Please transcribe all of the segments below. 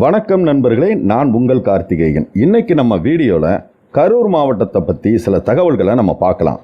வணக்கம் நண்பர்களே, நான் உங்கள் கார்த்திகேயன். இன்னைக்கு நம்ம வீடியோவில் கரூர் மாவட்டத்தை பற்றி சில தகவல்களை நம்ம பார்க்கலாம்.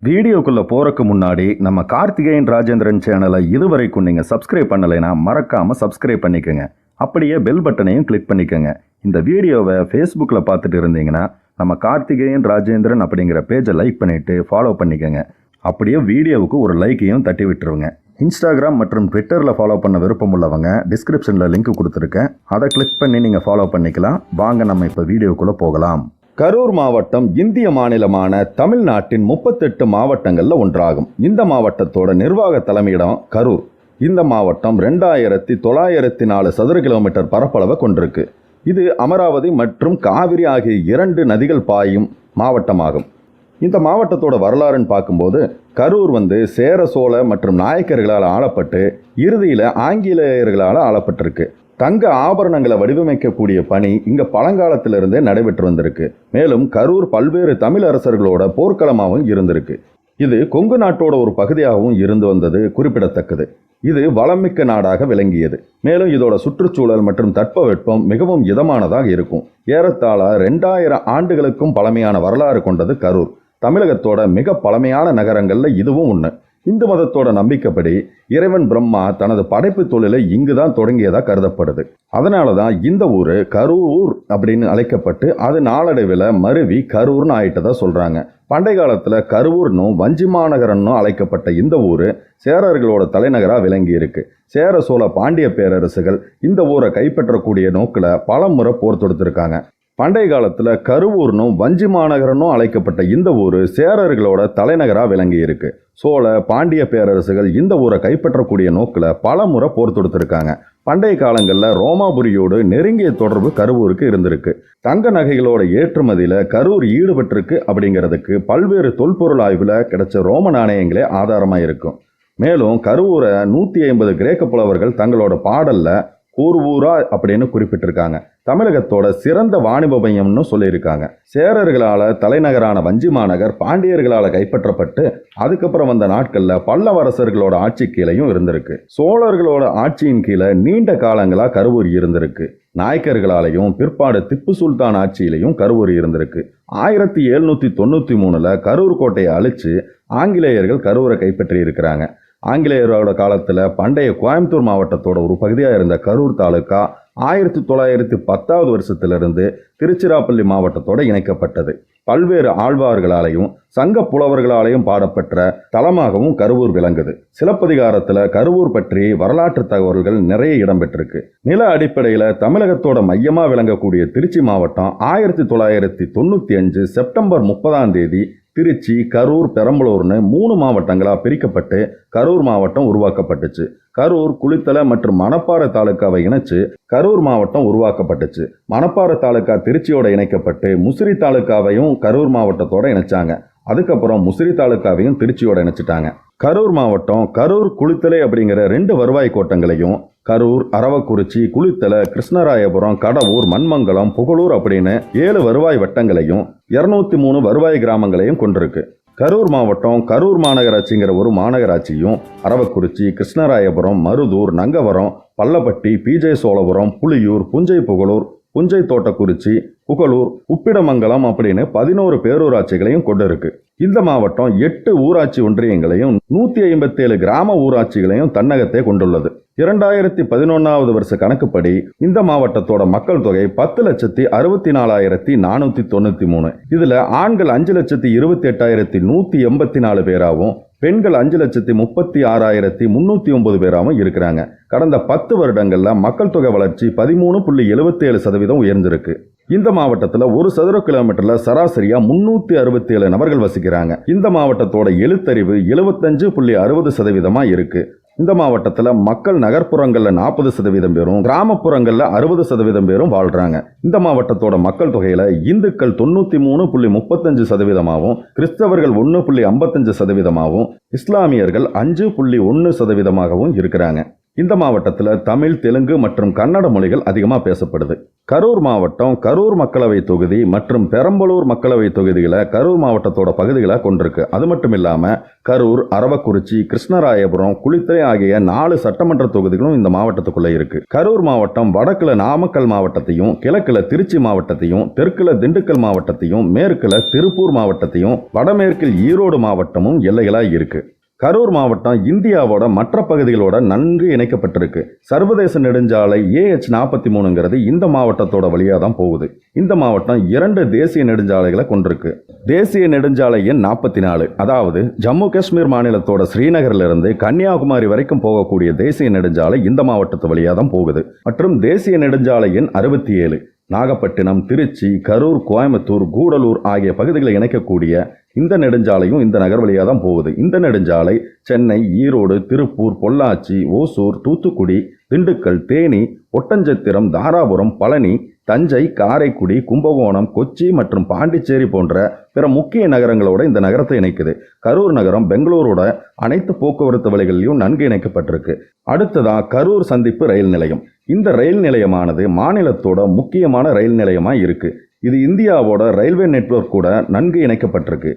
வீடியோக்குள்ளே போகிறதுக்கு முன்னாடி நம்ம கார்த்திகேயன் ராஜேந்திரன் சேனலை இதுவரைக்கும் நீங்கள் சப்ஸ்கிரைப் பண்ணலைன்னா மறக்காமல் சப்ஸ்கிரைப் பண்ணிக்கோங்க. அப்படியே பெல் பட்டனையும் கிளிக் பண்ணிக்கோங்க. இந்த வீடியோவை ஃபேஸ்புக்கில் பார்த்துட்டு இருந்தீங்கன்னா நம்ம கார்த்திகேயன் ராஜேந்திரன் அப்படிங்கிற பேஜை லைக் பண்ணிவிட்டு ஃபாலோ பண்ணிக்கோங்க. அப்படியே வீடியோவுக்கு ஒரு லைக்கையும் தட்டி விட்டுருங்க. இன்ஸ்டாகிராம் மற்றும் ட்விட்டரில் ஃபாலோ பண்ண விருப்பம் உள்ளவங்க டிஸ்கிரிப்ஷனில் லிங்க் கொடுத்துருக்கேன், அதை கிளிக் பண்ணி நீங்கள் ஃபாலோ பண்ணிக்கலாம். வாங்க நம்ம இப்போ வீடியோக்குள்ளே போகலாம். கரூர் மாவட்டம் இந்திய மாநிலமான தமிழ்நாட்டின் 38 மாவட்டங்களில் ஒன்றாகும். இந்த மாவட்டத்தோட நிர்வாக தலைமையிடம் கரூர். இந்த மாவட்டம் 2904 சதுர கிலோமீட்டர் பரப்பளவை கொண்டிருக்கு. இது அமராவதி மற்றும் காவிரி ஆகிய 2 நதிகள் பாயும் மாவட்டமாகும். இந்த மாவட்டத்தோட வரலாறுன்னு பார்க்கும்போது கரூர் சேர சோழ மற்றும் நாயக்கர்களால் ஆளப்பட்டு இறுதியில் ஆங்கிலேயர்களால் ஆளப்பட்டிருக்கு. தங்க ஆபரணங்களை வடிவமைக்கக்கூடிய பணி இங்கே பழங்காலத்திலிருந்தே நடைபெற்று வந்திருக்கு. மேலும் கரூர் பல்வேறு தமிழ் அரசர்களோட போர்க்களமாகவும் இருந்திருக்கு. இது கொங்கு நாட்டோட ஒரு பகுதியாகவும் இருந்து வந்தது குறிப்பிடத்தக்கது. இது வளமிக்க நாடாக விளங்கியது. மேலும் இதோட சுற்றுச்சூழல் மற்றும் தட்பவெப்பம் மிகவும் இதமானதாக இருக்கும். ஏறத்தாழ 2000 ஆண்டுகளுக்கும் பழமையான வரலாறு கொண்டது கரூர். தமிழகத்தோட மிக பழமையான நகரங்கள்ல இதுவும் ஒன்று. இந்து மதத்தோட நம்பிக்கைப்படி இறைவன் பிரம்மா தனது படைப்பு தொழிலை இங்குதான் தொடங்கியதா கருதப்படுது. அதனால தான் இந்த ஊர் கரூர் அப்படின்னு அழைக்கப்பட்டு அது நாளடைவில் மருவி கரூர்னு ஆயிட்டதா சொல்றாங்க. பண்டை காலத்தில் கரூர்னும் வஞ்சி மாநகரம்னும் அழைக்கப்பட்ட இந்த ஊர் சேரர்களோட தலைநகராக விளங்கி இருக்கு. சேர சோழ பாண்டிய பேரரசுகள் இந்த ஊரை கைப்பற்றக்கூடிய நோக்கில் பல முறை போர் தொடுத்திருக்காங்க. பண்டைய காலத்தில் கருவூர்னும் வஞ்சி மாநகரனும் அழைக்கப்பட்ட இந்த ஊர் சேரர்களோட தலைநகராக விளங்கி இருக்கு. சோழ பாண்டிய பேரரசுகள் இந்த ஊரை கைப்பற்றக்கூடிய நோக்கில் பல முறை போர் தொடுத்திருக்காங்க. பண்டைய காலங்களில் ரோமாபுரியோடு நெருங்கிய தொடர்பு கரூருக்கு இருந்திருக்கு. தங்க நகைகளோட ஏற்றுமதியில் கரூர் ஈடுபட்டிருக்கு அப்படிங்கிறதுக்கு பல்வேறு தொல்பொருள் ஆய்வில் கிடைச்ச ரோம நாணயங்களே ஆதாரமாக இருக்கும். மேலும் கரூரை 150 கிரேக்க புலவர்கள் தங்களோட பாடல்ல கூர்வூரா அப்படின்னு குறிப்பிட்டிருக்காங்க. தமிழகத்தோட சிறந்த வாணிப மையம்னு சொல்லியிருக்காங்க. சேரர்களால் தலைநகரான வஞ்சி மாநகர் பாண்டியர்களால் கைப்பற்றப்பட்டு அதுக்கப்புறம் வந்த நாட்களில் பல்லவரசர்களோட ஆட்சி கீழையும் இருந்திருக்கு. சோழர்களோட ஆட்சியின் கீழே நீண்ட காலங்களாக கரூர் இருந்திருக்கு. நாயக்கர்களாலையும் பிற்பாடு திப்பு சுல்தான் ஆட்சியிலையும் கரூர் இருந்திருக்கு. 1793 கரூர் கோட்டையை அழிச்சு ஆங்கிலேயர்கள் கரூரை கைப்பற்றி இருக்கிறாங்க. ஆங்கிலேயரோட காலத்தில் பண்டைய கோயம்புத்தூர் மாவட்டத்தோட ஒரு பகுதியாக இருந்த கரூர் தாலுக்கா 1910 வருஷத்திலிருந்து திருச்சிராப்பள்ளி மாவட்டத்தோட இணைக்கப்பட்டது. பல்வேறு ஆழ்வார்களாலையும் சங்க புலவர்களாலையும் பாடப்பெற்ற தலமாகவும் கரூர் விளங்குது. சிலப்பதிகாரத்தில் கரூர் பற்றி வரலாற்று தகவல்கள் நிறைய இடம்பெற்றிருக்கு. நில அடிப்படையில் தமிழகத்தோட மையமாக விளங்கக்கூடிய திருச்சி மாவட்டம் 1995 செப்டம்பர் 30 திருச்சி, கரூர், பெரம்பலூர்னு 3 மாவட்டங்களாக பிரிக்கப்பட்டு கரூர் மாவட்டம் உருவாக்கப்பட்டுச்சு. கரூர், குளித்தலை மற்றும் மணப்பாறை தாலுக்காவை இணைச்சு கரூர் மாவட்டம் உருவாக்கப்பட்டுச்சு. மணப்பாறை தாலுக்கா திருச்சியோட இணைக்கப்பட்டு முசிறி தாலுக்காவையும் கரூர் மாவட்டத்தோட இணைச்சாங்க. அதுக்கப்புறம் முசிறி தாலுக்காவையும் திருச்சியோட இணைச்சிட்டாங்க. கரூர் மாவட்டம் கரூர், குளித்தலை அப்படிங்கிற 2 வருவாய் கோட்டங்களையும் கரூர், அரவக்குறிச்சி, குளித்தலை, கிருஷ்ணராயபுரம், கடவூர், மண்மங்கலம், புகழூர் அப்படின்னு 7 வருவாய் வட்டங்களையும் 203 வருவாய் கிராமங்களையும் கொண்டிருக்கு. கரூர் மாவட்டம் கரூர் மாநகராட்சிங்கிற ஒரு மாநகராட்சியும் அரவக்குறிச்சி, கிருஷ்ணராயபுரம், மருதூர், நங்கவரம், பள்ளப்பட்டி, பிஜே சோழபுரம், புலியூர், புஞ்சை புகழூர், புஞ்சை தோட்டக்குறிச்சி, புகழூர், உப்பிடமங்கலம் அப்படின்னு 11 பேரூராட்சிகளையும் கொண்டிருக்கு. இந்த மாவட்டம் 8 ஊராட்சி ஒன்றியங்களையும் 157 கிராம ஊராட்சிகளையும் தன்னகத்தே கொண்டுள்ளது. 2011 வருஷ கணக்குப்படி இந்த மாவட்டத்தோட மக்கள் தொகை 10,64,493. இதுல ஆண்கள் 5,28,184 பேராகவும் பெண்கள் 5,36,309 பேராகவும் இருக்கிறாங்க. கடந்த 10 வருடங்கள்ல மக்கள் தொகை வளர்ச்சி 13.77% உயர்ந்திருக்கு. இந்த மாவட்டத்தில் ஒரு சதுர கிலோமீட்டர்ல சராசரியா 367 நபர்கள் வசிக்கிறாங்க. இந்த மாவட்டத்தோட எழுத்தறிவு 75.60% இருக்கு. இந்த மாவட்டத்தில் மக்கள் நகர்ப்புறங்கள்ல 40% பேரும் கிராமப்புறங்கள்ல 60% பேரும் வாழ்றாங்க. இந்த மாவட்டத்தோட மக்கள் தொகையில இந்துக்கள் 93.35%, கிறிஸ்தவர்கள் 1.55%, இஸ்லாமியர்கள் 5.1% இருக்கிறாங்க. இந்த மாவட்டத்தில் தமிழ், தெலுங்கு மற்றும் கன்னட மொழிகள் அதிகமாக பேசப்படுது. கரூர் மாவட்டம் கரூர் மக்களவை தொகுதி மற்றும் பெரம்பலூர் மக்களவை தொகுதிகளை கரூர் மாவட்டத்தோட பகுதிகளை கொண்டிருக்கு. அது மட்டும் இல்லாமல் கரூர், அரவக்குறிச்சி, கிருஷ்ணராயபுரம், குளித்தலை ஆகிய 4 சட்டமன்ற தொகுதிகளும் இந்த மாவட்டத்துக்குள்ள இருக்கு. கரூர் மாவட்டம் வடக்குல நாமக்கல் மாவட்டத்தையும், கிழக்குல திருச்சி மாவட்டத்தையும், தெற்குல திண்டுக்கல் மாவட்டத்தையும், மேற்குல திருப்பூர் மாவட்டத்தையும், வடமேற்கில் ஈரோடு மாவட்டமும் எல்லைகளாக இருக்கு. கரூர் மாவட்டம் இந்தியாவோட மற்ற பகுதிகளோட நன்கு இணைக்கப்பட்டிருக்கு. சர்வதேச நெடுஞ்சாலை AH-43 இந்த மாவட்டத்தோட வழியாக தான் போகுது. இந்த மாவட்டம் 2 தேசிய நெடுஞ்சாலைகளை கொண்டிருக்கு. தேசிய நெடுஞ்சாலை எண் 44, அதாவது ஜம்மு காஷ்மீர் மாநிலத்தோட ஸ்ரீநகரிலிருந்து கன்னியாகுமரி வரைக்கும் போகக்கூடிய தேசிய நெடுஞ்சாலை இந்த மாவட்டத்து வழியாக தான் போகுது. மற்றும் தேசிய நெடுஞ்சாலை எண் 67, நாகப்பட்டினம், திருச்சி, கரூர், கோயம்புத்தூர், கூடலூர் ஆகிய பகுதிகளை இணைக்கக்கூடிய இந்த நெடுஞ்சாலையும் இந்த நகர் வழியாக தான் போகுது. இந்த நெடுஞ்சாலை சென்னை, ஈரோடு, திருப்பூர், பொள்ளாச்சி, ஓசூர், தூத்துக்குடி, திண்டுக்கல், தேனி, ஒட்டஞ்சத்திரம், தாராபுரம், பழனி, தஞ்சை, காரைக்குடி, கும்பகோணம், கொச்சி மற்றும் பாண்டிச்சேரி போன்ற பிற முக்கிய நகரங்களோட இந்த நகரத்தை இணைக்குது. கரூர் நகரம் பெங்களூரோட அனைத்து போக்குவரத்து வழிகளிலும் நன்கு இணைக்கப்பட்டிருக்கு. அடுத்ததான் கரூர் சந்திப்பு ரயில் நிலையம். இந்த ரயில் நிலையமானது மாநிலத்தோட முக்கியமான ரயில் நிலையமாக இருக்கு. இது இந்தியாவோட ரயில்வே நெட்வொர்க் கூட நன்கு இணைக்கப்பட்டிருக்கு.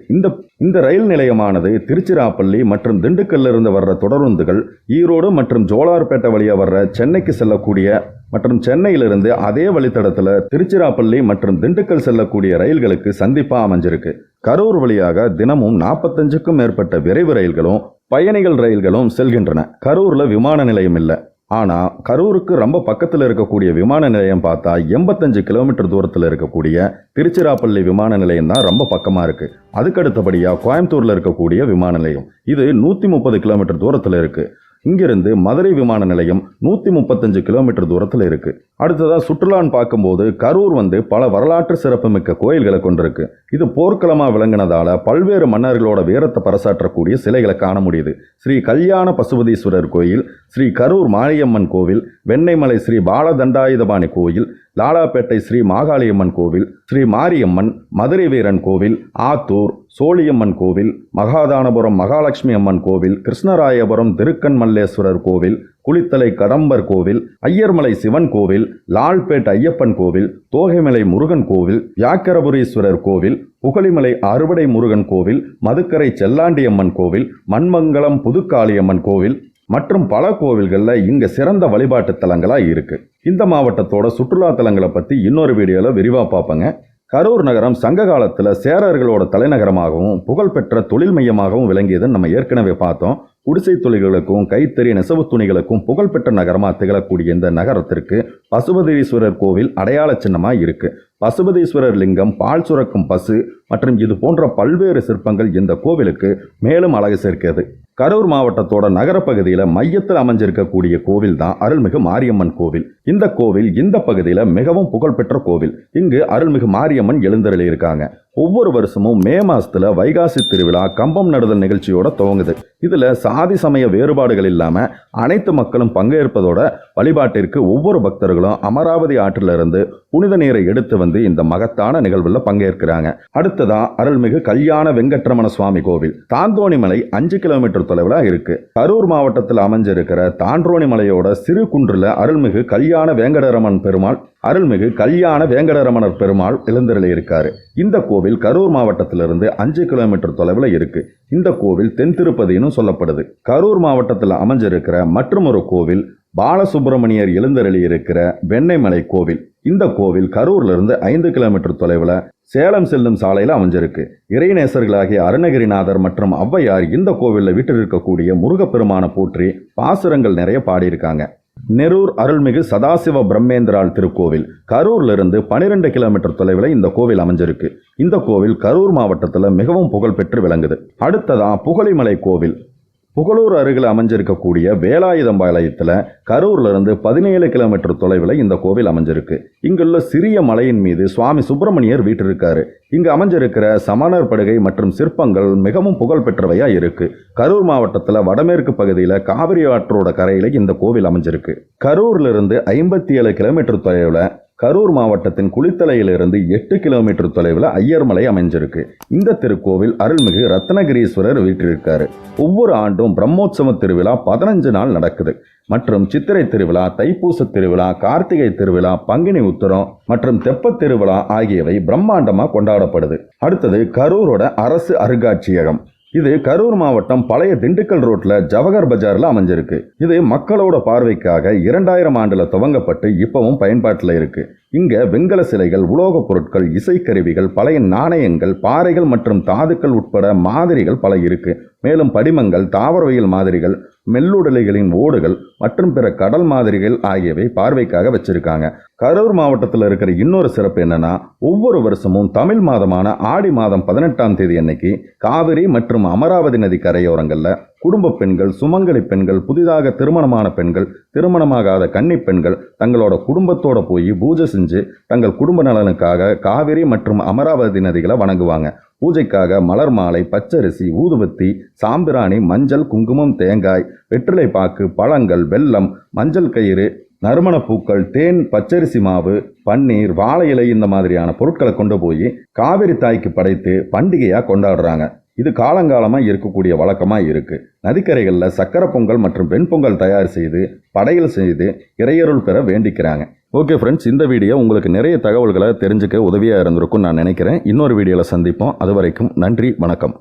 இந்த ரயில் நிலையமானது திருச்சிராப்பள்ளி மற்றும் திண்டுக்கல்ல இருந்து வர்ற தொடருந்துகள் ஈரோடு மற்றும் ஜோலார்பேட்டை வழியாக வர்ற சென்னைக்கு செல்லக்கூடிய மற்றும் சென்னையிலிருந்து அதே வழித்தடத்தில் திருச்சிராப்பள்ளி மற்றும் திண்டுக்கல் செல்லக்கூடிய ரயில்களுக்கு சந்திப்பாக அமைஞ்சிருக்கு. கரூர் வழியாக தினமும் 45க்கும் மேற்பட்ட விரைவு ரயில்களும் பயணிகள் ரயில்களும் செல்கின்றன. கரூர்ல விமான நிலையம் இல்லை. ஆனால் கரூருக்கு ரொம்ப பக்கத்தில் இருக்கக்கூடிய விமான நிலையம் பார்த்தா 85 கிலோமீட்டர் தூரத்தில் இருக்கக்கூடிய திருச்சிராப்பள்ளி விமான நிலையம் தான் ரொம்ப பக்கமாக இருக்குது. அதுக்கடுத்தபடியாக கோயம்புத்தூரில் இருக்கக்கூடிய விமான நிலையம் இது 130 கிலோமீட்டர் தூரத்தில் இருக்குது. இங்கிருந்து மதுரை விமான நிலையம் 135 கிலோமீட்டர் தூரத்தில் இருக்குது. அடுத்ததாக சுற்றுலான்னு பார்க்கும்போது கரூர் பல வரலாற்று சிறப்புமிக்க கோயில்களை கொண்டிருக்கு. இது போர்க்களமாக விளங்கினதால பல்வேறு மன்னர்களோட வீரத்தை பறைசாற்றக்கூடிய சிலைகளை காண முடியுது. ஸ்ரீ கல்யாண பசுபதீஸ்வரர் கோயில், ஸ்ரீ கரூர் மாரியம்மன் கோவில், வெண்ணெய்மலை ஸ்ரீ பாலதண்டாயுதபாணி கோயில், லாலாப்பேட்டை ஸ்ரீ மாகாளியம்மன் கோவில், ஸ்ரீ மாரியம்மன், மதுரை வீரன் கோவில், ஆத்தூர் சோழியம்மன் கோவில், மகாதானபுரம் மகாலட்சுமி அம்மன் கோவில், கிருஷ்ணராயபுரம் திருக்கண்மல்லேஸ்வரர் கோவில், குளித்தலை கடம்பர் கோவில், ஐயர்மலை சிவன் கோவில், லால்பேட் ஐயப்பன் கோவில், தோகைமலை முருகன் கோவில், வியாக்கரபுரீஸ்வரர் கோவில், புகழிமலை அறுபடை முருகன் கோவில், மதுக்கரை செல்லாண்டியம்மன் கோவில், மண்மங்கலம் புதுக்காளியம்மன் கோவில் மற்றும் பல கோவில்களில் இங்கே சிறந்த வழிபாட்டு தலங்களாக இருக்குது. இந்த மாவட்டத்தோட சுற்றுலா தலங்களை பற்றி இன்னொரு வீடியோவில் விரிவாக பார்ப்பேங்க. கரூர் நகரம் சங்க காலத்தில் சேரர்களோட தலைநகரமாகவும் புகழ்பெற்ற தொழில் மையமாகவும் விளங்கியதுன்னு நம்ம ஏற்கனவே பார்த்தோம். குடிசை தொழில்களுக்கும் கைத்தறி நெசவு துணிகளுக்கும் புகழ்பெற்ற நகரமாக திகழக்கூடிய இந்த நகரத்திற்கு பசுபதீஸ்வரர் கோவில் அடையாள சின்னமாக இருக்கு. பசுபதீஸ்வரர் லிங்கம், பால் சுரக்கும் பசு மற்றும் இது போன்ற பல்வேறு சிற்பங்கள் இந்த கோவிலுக்கு மேலும் அழகு சேர்க்கிறது. கரூர் மாவட்டத்தோட நகரப்பகுதியில் மையத்தில் அமைஞ்சிருக்கக்கூடிய கோவில் தான் அருள்மிகு மாரியம்மன் கோவில். இந்த கோவில் இந்த பகுதியில் மிகவும் புகழ்பெற்ற கோவில். இங்கு அருள்மிகு மாரியம்மன் எழுந்தருளி இருக்காங்க. ஒவ்வொரு வருஷமும் மே மாசத்துல வைகாசி திருவிழா கம்பம் நடுதல் நிகழ்ச்சியோட துவங்குது. இதுல சாதி சமய வேறுபாடுகள் இல்லாம அனைத்து மக்களும் பங்கேற்பதோட வழிபாட்டிற்கு ஒவ்வொரு பக்தர்களும் அமராவதி ஆற்றிலிருந்து புனித நீரை எடுத்து வந்து இந்த மகத்தான நிகழ்வுல பங்கேற்கிறாங்க. அடுத்ததா அருள்மிகு கல்யாண வெங்கட்ரமண சுவாமி கோவில். தாந்தோணிமலை 5 கிலோமீட்டர் தொலைவில் இருக்கு. கரூர் மாவட்டத்தில் அமைஞ்சிருக்கிற தாண்டோணி மலையோட சிறு குன்றுல அருள்மிகு கல்யாண வேங்கடரமன் பெருமாள், அருள்மிகு கல்யாண வேங்கடரமணர் பெருமாள் எழுந்தருளி இருக்காரு. இந்த கோவில் கரூர் மாவட்டத்திலிருந்து 5 கிலோமீட்டர் தொலைவில் இருக்கு. இந்த கோவில் தென் திருப்பதின்னு சொல்லப்படுது. கரூர் மாவட்டத்தில் அமைஞ்சிருக்கிற மற்றும் ஒரு கோவில் பாலசுப்பிரமணியர் எழுந்தருளி இருக்கிற வெண்ணெய்மலை கோவில். இந்த கோவில் கரூர்ல இருந்து 5 கிலோமீட்டர் தொலைவில் சேலம் செல்லும் சாலையில் அமைஞ்சிருக்கு. இறைநேசர்களாகிய அருணகிரிநாதர் மற்றும் ஔவையார் இந்த கோவிலில் வீட்டில் முருகப்பெருமான போற்றி பாசுரங்கள் நிறைய பாடியிருக்காங்க. நெரூர் அருள்மிகு சதாசிவ பிரம்மேந்திராள் திருக்கோவில் கரூர்ல இருந்து 12 கிலோமீட்டர் தொலைவில் இந்த கோவில் அமைஞ்சிருக்கு. இந்த கோவில் கரூர் மாவட்டத்தில் மிகவும் புகழ்பெற்று விளங்குது. அடுத்ததான் புகழிமலை கோவில். புகழூர் அருகில் அமைஞ்சிருக்கக்கூடிய வேலாயுதம்பாளையத்தில் கரூர்ல இருந்து 17 கிலோமீட்டர் தொலைவில் இந்த கோவில் அமைஞ்சிருக்கு. இங்குள்ள சிறிய மலையின் மீது சுவாமி சுப்பிரமணியர் வீற்றிருக்காரு. இங்கு அமைஞ்சிருக்கிற சமணர் படுகை மற்றும் சிற்பங்கள் மிகவும் புகழ்பெற்றவையா இருக்கு. கரூர் மாவட்டத்தில் வடமேற்கு பகுதியில் காவிரி ஆற்றோட கரையில இந்த கோவில் அமைஞ்சிருக்கு. கரூர்ல இருந்து 57 கிலோமீட்டர் தொலைவில் கரூர் மாவட்டத்தின் குளித்தலையிலிருந்து 8 கிலோமீட்டர் தொலைவில் ஐயர்மலை அமைஞ்சிருக்கு. இந்த திருக்கோவில் அருள்மிகு ரத்னகிரீஸ்வரர் வீற்றிருக்காரு. ஒவ்வொரு ஆண்டும் பிரம்மோற்சவ திருவிழா 15 நாள் நடக்குது. மற்றும் சித்திரை திருவிழா, தைப்பூச திருவிழா, கார்த்திகை திருவிழா, பங்குனி உத்திரம் மற்றும் தெப்பத் திருவிழா ஆகியவை பிரம்மாண்டமா கொண்டாடப்படுது. அடுத்தது கரூரோட அரசு அருங்காட்சியகம். இது கரூர் மாவட்டம் பழைய திண்டுக்கல் ரோட்ல ஜவஹர் பஜார்ல அமைஞ்சிருக்கு. இது மக்களோட பார்வைக்காக 2000 ஆண்டுல துவங்கப்பட்டு இப்பவும் பயன்பாட்டில் இருக்கு. இங்க வெண்கல சிலைகள், உலோகப் பொருட்கள், இசைக்கருவிகள், பழைய நாணயங்கள், பாறைகள் மற்றும் தாதுக்கள் உட்பட மாதிரிகள் பல இருக்கு. மேலும் படிமங்கள், தாவரவியல் மாதிரிகள், மெல்லுடலைகளின் ஓடுகள் மற்றும் பிற கடல் மாதிரிகள் ஆகியவை பார்வைக்காக வச்சிருக்காங்க. கரூர் மாவட்டத்தில் இருக்கிற இன்னொரு சிறப்பு என்னன்னா, ஒவ்வொரு வருஷமும் தமிழ் மாதமான ஆடி மாதம் 18ஆம் தேதி அன்னைக்கு காவிரி மற்றும் அமராவதி நதி கரையோரங்கள்ல குடும்ப பெண்கள், சுமங்கலி பெண்கள், புதிதாக திருமணமான பெண்கள், திருமணமாகாத கன்னி பெண்கள் தங்களோட குடும்பத்தோட போய் பூஜை செஞ்சு தங்கள் குடும்ப நலனுக்காக காவிரி மற்றும் அமராவதி நதிகளை வணங்குவாங்க. பூஜைக்காக மலர் மாலை, பச்சரிசி, ஊதுபத்தி, சாம்பிராணி, மஞ்சள், குங்குமம், தேங்காய், வெற்றிலை பாக்கு, பழங்கள், வெல்லம், மஞ்சள் கயிறு, நறுமண பூக்கள், தேன், பச்சரிசி மாவு, பன்னீர், வாழை இலை இந்த மாதிரியான பொருட்களை கொண்டு போய் காவிரி தாய்க்கு படைத்து பண்டிகையா கொண்டாடுறாங்க. இது காலங்காலமாக இருக்கக்கூடிய வழக்கமாக இருக்கு. நதிக்கரைகளில் சக்கரை பொங்கல் மற்றும் வெண்பொங்கல் தயார் செய்து படையல் செய்து இறையருள் பெற வேண்டிக்கிறாங்க. ஓகே ஃப்ரெண்ட்ஸ், இந்த வீடியோ உங்களுக்கு நிறைய தகவல்களை தெரிஞ்சுக்க உதவியாக இருந்திருக்கும் நான் நினைக்கிறேன். இன்னொரு வீடியோவில் சந்திப்போம். அது வரைக்கும் நன்றி, வணக்கம்.